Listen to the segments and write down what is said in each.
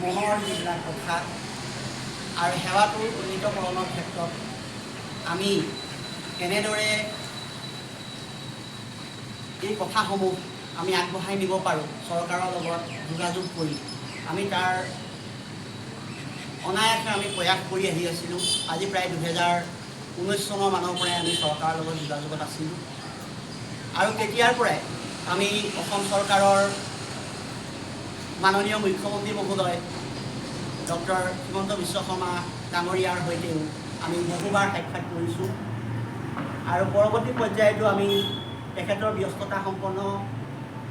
মনৰ যিবিলাক কথা আৰু সেৱাটোৰ উন্নীতকৰণৰ ক্ষেত্ৰত আমি কেনেদৰে এই কথাসমূহ আমি আগবঢ়াই নিব পাৰোঁ চৰকাৰৰ লগত যোগাযোগ কৰি আমি তাৰ অনায়াসে আমি প্ৰয়াস কৰি আহি আছিলোঁ। আজি প্ৰায় 2019 চনৰ মানৰ পৰাই আমি চৰকাৰৰ লগত যোগাযোগত আছিলোঁ আৰু তেতিয়াৰ পৰাই আমি অসম চৰকাৰৰ মাননীয় মুখ্যমন্ত্ৰী মহোদয় ডক্টৰ হিমন্ত বিশ্ব শৰ্মা ডাঙৰীয়াৰ সৈতেও আমি বহুবাৰ সাক্ষাৎ কৰিছোঁ আৰু পৰৱৰ্তী পৰ্যায়তো আমি তেখেতৰ ব্যস্ততা সম্পন্ন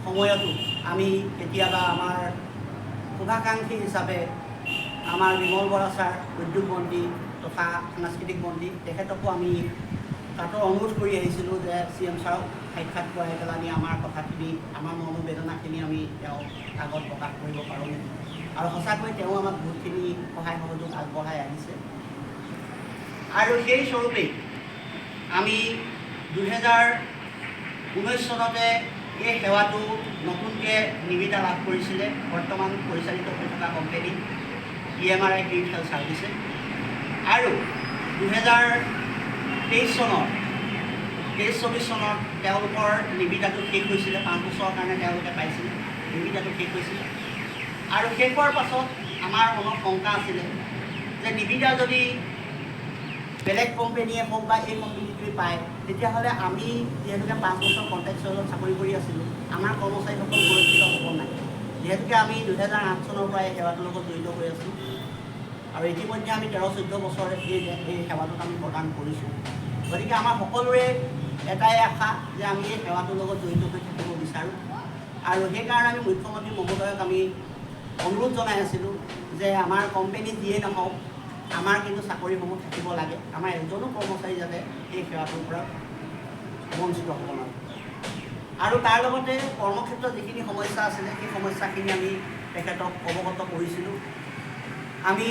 সময়তো আমি কেতিয়াবা আমাৰ শুভাকাংক্ষী হিচাপে আমাৰ বিমল বৰা ছাৰ উদ্যোগ মন্ত্ৰী তথা সাংস্কৃতিক মন্ত্ৰী তেখেতকো আমি তাতৰ অনুৰোধ কৰি আহিছিলোঁ যে CM ছাৰক সাক্ষাৎ কৰাই পেলাই আমি আমাৰ কথাখিনি আমাৰ মনোবেদনাখিনি আমি তেওঁক আগত প্ৰকাশ কৰিব পাৰোঁ নেকি আৰু সঁচাকৈ তেওঁ আমাক বহুতখিনি সহায় সহযোগ আগবঢ়াই আহিছে আৰু সেই স্বৰূপেই আমি 2019 চনতে এই সেৱাটো নতুনকৈ নিবিদা লাভ কৰিছিলে বৰ্তমান পৰিচালিত হৈ থকা কোম্পানী EMRI গ্ৰীণ হেল্থ ছাৰ্ভিচে আৰু 2023 চনৰ 23-24 চনত তেওঁলোকৰ নিবিদাটো শেষ হৈছিলে 5 বছৰৰ কাৰণে তেওঁলোকে পাইছিলে নিবিদাটো শেষ হৈছিলে আৰু শেষ হোৱাৰ পাছত আমাৰ মনত শংকা আছিলে যে নিবিদা যদি বেলেগ কোম্পানীয়ে হওক বা এই কোম্পানীটোৱে পায় তেতিয়াহ'লে আমি যিহেতুকে 5 বছৰ কণ্ট্ৰেক্টচুৱেলত চাকৰি কৰি আছিলোঁ আমাৰ কৰ্মচাৰীসকল সুৰক্ষিত হ'ব নাই যিহেতুকে আমি 2008 চনৰ পৰাই সেৱাটোৰ লগত জড়িত হৈ আছোঁ আৰু ইতিমধ্যে আমি 13-14 বছৰ এই সেৱাটোত আমি প্ৰদান কৰিছোঁ গতিকে আমাৰ সকলোৰে এটাই আশা যে আমি এই সেৱাটোৰ লগত জড়িত হৈ থাকিব বিচাৰোঁ আৰু সেইকাৰণে আমি মুখ্যমন্ত্ৰী মহোদয়ক আমি অনুৰোধ জনাই আছিলোঁ যে আমাৰ কোম্পানী যিয়েই নহওক আমাৰ কিন্তু চাকৰিসমূহ থাকিব লাগে আমাৰ এজনো কৰ্মচাৰী যাতে এই সেৱাটোৰ পৰা বঞ্চিত হ'ব নোৱাৰে আৰু তাৰ লগতে কৰ্মক্ষেত্ৰত যিখিনি সমস্যা আছিলে সেই সমস্যাখিনি আমি তেখেতক অৱগত কৰিছিলোঁ আমি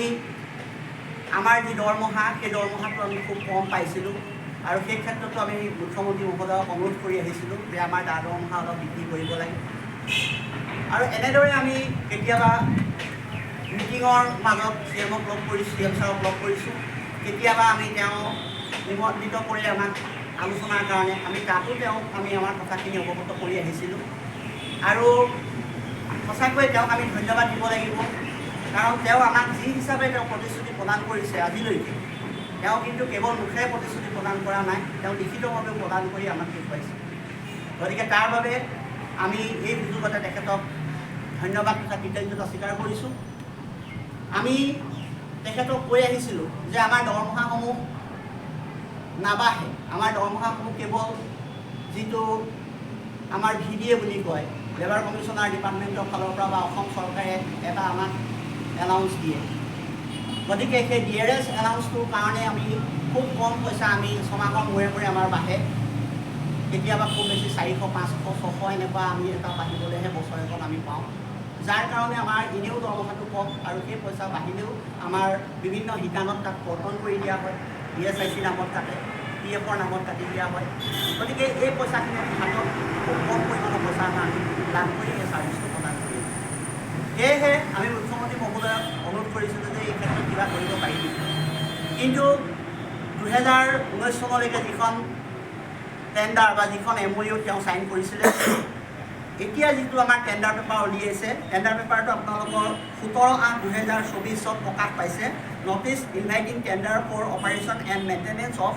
আমাৰ যি দৰমহা সেই দৰমহাটো আমি খুব কম পাইছিলোঁ আৰু সেই ক্ষেত্ৰতো আমি মুখ্যমন্ত্ৰী মহোদয়ক অনুৰোধ কৰি আহিছিলোঁ যে আমাৰ দৰমহা অলপ বৃদ্ধি কৰিব লাগে আৰু এনেদৰে আমি কেতিয়াবা মিটিঙৰ মাজত CMক লগ কৰিছোঁ CM ছাৰক লগ কৰিছোঁ কেতিয়াবা আমি তেওঁ নিমন্ত্ৰিত কৰি আমাক আলোচনাৰ কাৰণে আমি তাতো তেওঁক আমি আমাৰ কথাখিনি অৱগত কৰি আহিছিলোঁ আৰু সঁচাকৈ তেওঁক আমি ধন্যবাদ দিব লাগিব কাৰণ তেওঁ আমাক যি হিচাপে তেওঁ প্ৰতিশ্ৰুতি প্ৰদান কৰিছে আজিলৈকে তেওঁ কিন্তু কেৱল মুখেৰে প্ৰতিশ্ৰুতি প্ৰদান কৰা নাই তেওঁ লিখিতভাৱেও প্ৰদান কৰি আমাক দেখুৱাইছে গতিকে তাৰ বাবে আমি এই সুযোগতে তেখেতক ধন্যবাদ তথা কৃতজ্ঞতা স্বীকাৰ কৰিছোঁ আমি তেখেতক কৈ আহিছিলোঁ যে আমাৰ দৰমহাসমূহ নাবাঢ়ে আমাৰ দৰমহাসমূহ কেৱল যিটো আমাৰ VDA বুলি কয় লেবাৰ কমিশ্যনাৰ ডিপাৰ্টমেণ্টৰ ফালৰ পৰা বা অসম চৰকাৰে এটা আমাক এলাউন্স দিয়ে গতিকে সেই DRS এলাউন্সটোৰ কাৰণে আমি খুব কম পইচা আমি ছমাহৰ মূৰে মূৰে আমাৰ বাঢ়ে কেতিয়াবা খুব বেছি 400, 500, 600 এনেকুৱা আমি এটা বাঢ়িবলৈহে বছৰেকত আমি পাওঁ যাৰ কাৰণে আমাৰ এনেও দৰমহাটো কম আৰু সেই পইচা বাঢ়িলেও আমাৰ বিভিন্ন শিতানত তাক কৰ্তন কৰি দিয়া হয় ESIC নামত কাটে PFৰ নামত কাটি দিয়া হয় গতিকে এই পইচাখিনি হাতত খুব কম পৰিমাণৰ পইচা আমি লাভ কৰি এই ছাৰ্ভিচটো প্ৰদান কৰিম সেয়েহে আমি মুখ্যমন্ত্ৰী মহোদয়ক অনুৰোধ কৰিছিলোঁ যে এই ক্ষেত্ৰত কিবা কৰিব পাৰিব কিন্তু 2019 চনলৈকে যিখন টেণ্ডাৰ বা যিখন MOU তেওঁ চাইন কৰিছিলে এতিয়া যিটো আমাৰ টেণ্ডাৰ পেপাৰ উলিয়াইছে টেণ্ডাৰ পেপাৰটো আপোনালোকৰ 17/8/2024 প্ৰকাশ পাইছে notice inviting tender for operation and maintenance of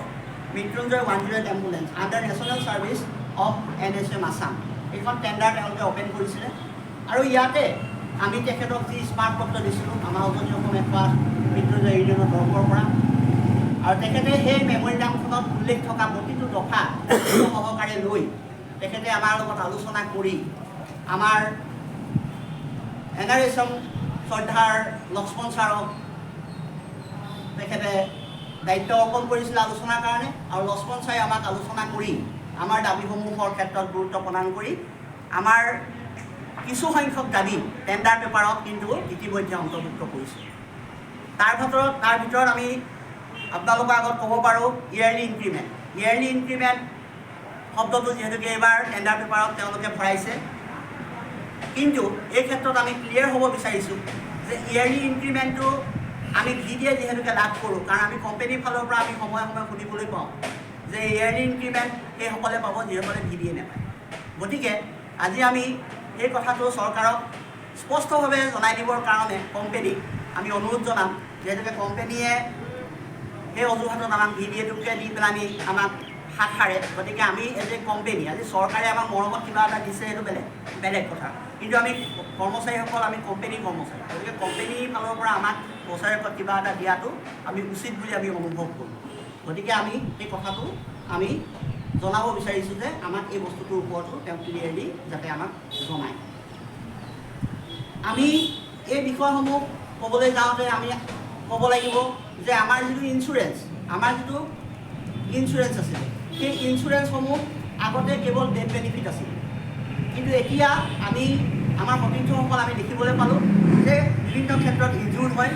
Mrityunjay 108 ambulance under national service of NSM Assam এইখন টেণ্ডাৰ তেওঁলোকে অ'পেন কৰিছিলে আৰু ইয়াতে আমি তেখেতক যি স্মাৰক পত্ৰ দিছিলোঁ আমাৰ উজনি অসম এখোৱা মৃত্যুঞ্জয় ইউনিয়নৰ তৰফৰ পৰা আৰু তেখেতে সেই মেমৰিণ্ডামখনত উল্লেখ থকা প্ৰতিটো দফা সহকাৰে লৈ তেখেতে আমাৰ লগত আলোচনা কৰি আমাৰ NRSM শ্ৰদ্ধাৰ লক্ষ্মণ ছাৰক তেখেতে দায়িত্ব অৰ্পণ কৰিছিলে আলোচনাৰ কাৰণে আৰু লক্ষ্মণ ছাৰে আমাক আলোচনা কৰি আমাৰ দাবীসমূহৰ ক্ষেত্ৰত গুৰুত্ব প্ৰদান কৰি আমাৰ কিছু সংখ্যক দাবী টেণ্ডাৰ পেপাৰত কিন্তু ইতিমধ্যে অন্তৰ্ভুক্ত কৰিছে তাৰ ভিতৰত আমি আপোনালোকৰ আগত ক'ব পাৰোঁ ইয়াৰলি ইনক্ৰিমেণ্ট শব্দটো যিহেতুকে এইবাৰ টেণ্ডাৰ পেপাৰত তেওঁলোকে ভৰাইছে কিন্তু এই ক্ষেত্ৰত আমি ক্লিয়াৰ হ'ব বিচাৰিছোঁ যে ইয়াৰলি ইনক্ৰিমেণ্টটো আমি VDA যিহেতুকে লাভ কৰোঁ, কাৰণ আমি কোম্পানীৰ ফালৰ পৰা আমি সময়ে সময়ে শুনিবলৈ পাওঁ যে ইয়াৰলি ইনক্ৰিমেণ্ট সেইসকলে পাব যিসকলে VDA নাপায়। গতিকে আজি আমি এই কথাটো চৰকাৰক স্পষ্টভাৱে জনাই দিবৰ কাৰণে কোম্পানীক আমি অনুৰোধ জনাম, যিহেতুকে কোম্পানীয়ে সেই অজুহাতত আমাক VDA-টোকে দি পেলাই আমাক হাত সাৰে। গতিকে আমি এজ এ কোম্পানী, আজি চৰকাৰে আমাক মৰমত কিবা এটা দিছে, সেইটো বেলেগ কথা, কিন্তু আমি কৰ্মচাৰীসকল আমি কোম্পানীৰ কৰ্মচাৰী। গতিকে কোম্পানীৰ ফালৰ পৰা আমাক বছৰেকত কিবা এটা দিয়াটো আমি উচিত বুলি আমি অনুভৱ কৰোঁ। গতিকে আমি এই কথাটো আমি জনাব বিচাৰিছোঁ যে আমাক এই বস্তুটোৰ ওপৰতো তেওঁ ক্লিয়াৰলি যাতে আমাক জনায়। আমি এই বিষয়সমূহ ক'বলৈ যাওঁতে আমি ক'ব লাগিব যে আমাৰ যিটো ইঞ্চুৰেঞ্চ আছিলে, সেই ইঞ্চুৰেঞ্চসমূহ আগতে কেৱল ডেথ বেনিফিট আছিলে, কিন্তু এতিয়া আমাৰ সতীৰ্থসকল আমি দেখিবলৈ পালোঁ যে বিভিন্ন ক্ষেত্ৰত ইনজুৰ্ড হৈ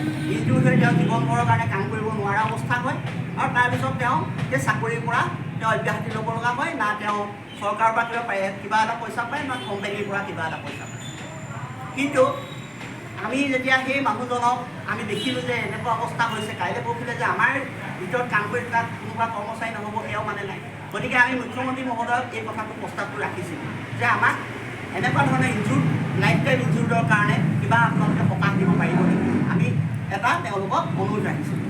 তেওঁ জীৱনভৰৰ কাৰণে কাম কৰিব নোৱাৰা অৱস্থা হয়, আৰু তাৰপিছত তেওঁ সেই চাকৰিৰ পৰা তেওঁ অব্যাহতি ল'ব লগা হয়, না তেওঁ চৰকাৰৰ পৰা কিবা এটা পইচা পায়, না কোম্পানীৰ পৰা কিবা এটা পইচা পায়। কিন্তু আমি যেতিয়া সেই মানুহজনক আমি দেখিলোঁ যে এনেকুৱা অৱস্থা হৈছে, কাইলৈ পৰহিলে যে আমাৰ ভিতৰত কাম কৰি তাত কোনোবা কৰ্মচাৰী নহ'ব সেয়াও মানে নাই। গতিকে আমি মুখ্যমন্ত্ৰী মহোদয়ক এই কথাটো প্ৰস্তাৱটো ৰাখিছিলোঁ যে আমাক এনেকুৱা ধৰণৰ লাইফ টাইম ইনজুৰ্ডৰ কাৰণে কিবা আপোনালোকে সকাহ দিব পাৰিব নেকি, আমি এটা তেওঁলোকক অনুৰোধ ৰাখিছিলোঁ।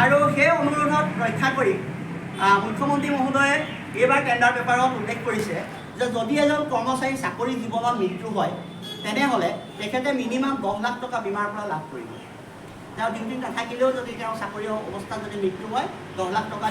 আৰু সেই অনুৰোধত ৰক্ষা কৰি মুখ্যমন্ত্ৰী মহোদয়ে এইবাৰ টেণ্ডাৰ পেপাৰত উল্লেখ কৰিছে যে যদি এজন কৰ্মচাৰী চাকৰি জীৱনত মৃত্যু হয়, তেনেহ'লে তেখেতে মিনিমাম 10 লাখ টকা বীমাৰ পৰা লাভ কৰিব। তেওঁ ডিউটিত নাথাকিলেও যদি তেওঁ চাকৰি অৱস্থাত যদি মৃত্যু হয়, 10 লাখ টকা